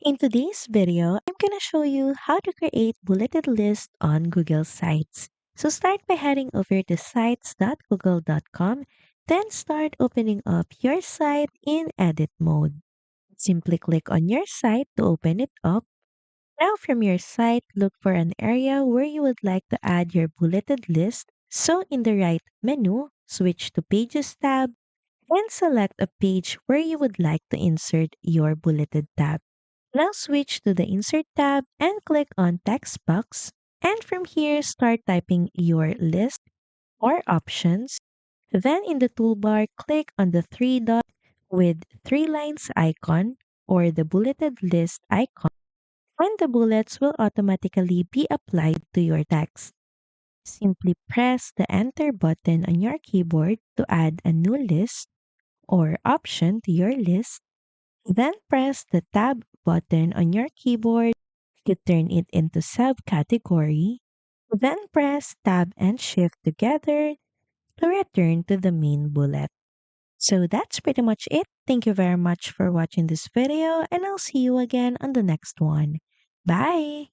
In today's video, I'm going to show you how to create bulleted lists on Google Sites. So start by heading over to sites.google.com, then start opening up your site in edit mode. Simply click on your site to open it up. Now from your site, look for an area where you would like to add your bulleted list. So in the right menu, switch to Pages tab and select a page where you would like to insert your bulleted tab. Now switch to the Insert tab and click on Text box. And from here, start typing your list or options. Then in the toolbar, click on the three dot with three lines icon or the bulleted list icon, and the bullets will automatically be applied to your text. Simply press the Enter button on your keyboard to add a new list or option to your list. Then press the Tab button on your keyboard to turn it into subcategory. Then press Tab and Shift together to return to the main bullet. So that's pretty much it. Thank you very much for watching this video, and I'll see you again on the next one. Bye!